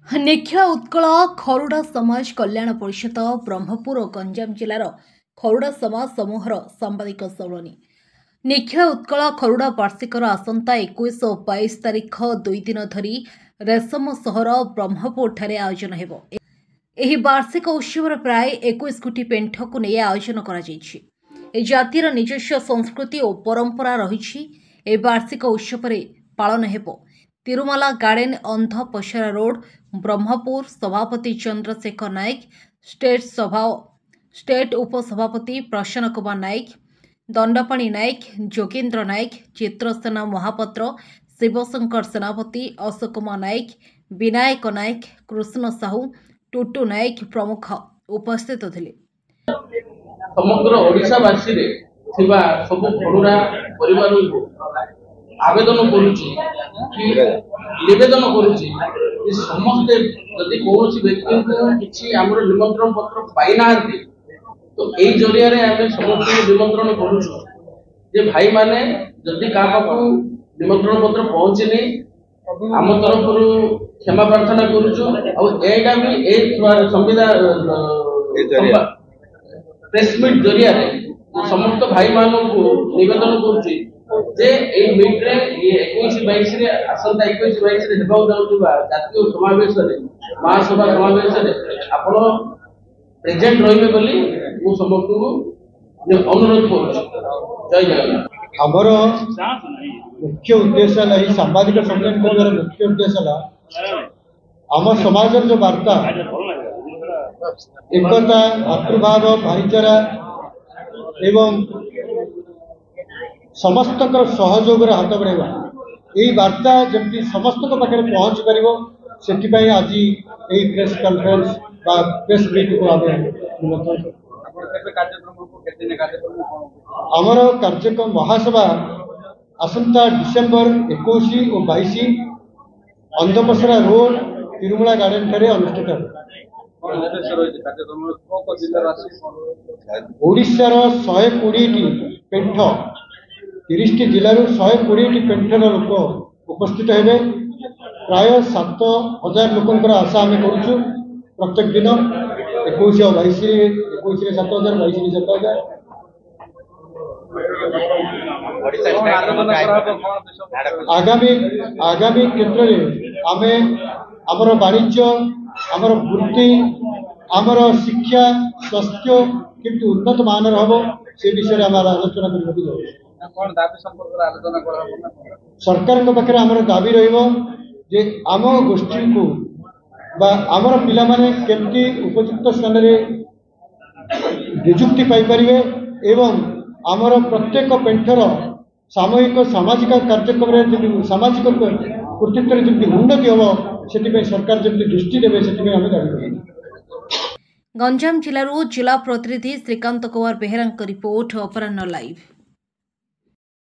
निख्या उत्कल खरुड़ा समाज कल्याण परिषद ब्रह्मपुर और गंजाम जिलार खरुड़ा समाज समूहर सांबादिक सम्मेलन निख्या उत्कल खरुड़ा वार्षिकर आसंता 21 और 22 तारीख 2 दिन धरी रेशम सहर ब्रह्मपुर ठारे आयोजन हेबो। एही वार्षिक उत्सव प्राय 21 कोटी पेंठ को नहीं आयोजन करा जायछि। ए जातिर निजस्व संस्कृति और परंपरा रही। ए वार्षिक उत्सव पालन हेबो तिरुमाला गार्डन अंध पशरा रोड ब्रह्मपुर सभापति चंद्रशेखर नायक स्टेट उपसभापति प्रसन्न कुमार नायक दंडपाणी नायक जोगेन्द्र नायक चित्रसेना महापात्र शिवशंकर सेनापति अशोक कुमार नायक विनायक नायक कृष्ण साहू टुटू नायक प्रमुख उपस्थित थे। समग्र ओडिशावासी रे थिबा सब खरुड़ा परिवार आवेदन करुची कि निवेदन करुची कि समस्त जदि कौन व्यक्ति को किसी आमर निमंत्रण पत्र पाई ना तो यही जरिया रे आमे समस्त निमंत्रण करुछु जे भाई माने जदि का पाखु निमंत्रण पत्र पहुंचनी आम तरफ क्षमा प्रार्थना करुछु और एटा भी ए संविधान प्रेस मीट जरिया रे समस्त भाई मानन को निवेदन करुछि जे ए मीट रे 21-22 रे आसंता 21-22 रे हेबाउ जाउतबा जातीय समावेश रे महासभा समावेश रे आपण प्रेजेंट रहिबे बोली मु समस्त को अनुरोध करू। जय जगन्नाथ। हमर मुख्य उद्देश्य नहीं सांबादिक सम्मेलन कर मुख्य उद्देश्य आम समाज जो वार्ता एकता भातृभाव भाईचारा एवं समस्त सहयोग हाथ बढ़ावा यही वार्ता जमी समस्त पाखे पहुँच पार आज यही प्रेस कॉन्फ्रेंस प्रेस मीट को आमर कार्यक्रम महासभा आसंता डिसेम्बर 21 और 22 अंधपसरा रोड तिरुमला गार्डन ठारे अनुष्ठित ओडिशार 120 पेंठ 30 जिलूर 120 पेंठर लोक उपस्थित हेबे। प्राय 7,000 लोकंर आशा आम करुचु प्रत्येक दिन 21 और 22 7,000 22 7,000 आगामी क्षेत्र में आमे आमर वाणिज्य आमर वृत्ति आमर शिक्षा स्वास्थ्य किंतु उन्नत मानर हम से विषय आम आलोचना करने सरकार पाखे आमर दाबी रे आम गोष्ठी को आमर पिला माने केमती उपयुक्त स्थान निजुक्ति पाई एवं आमर प्रत्येक पेंठर सामूहिक सामाजिक कार्यक्रम सामाजिक कर्तृत्व जमी उन्नति हम से सरकार जमी दृष्टि देवे से दाबी। गंजाम जिलूर जिला प्रतिनिधि श्रीकांत कुमार बेहेरा रिपोर्ट अपराह्न लाइव।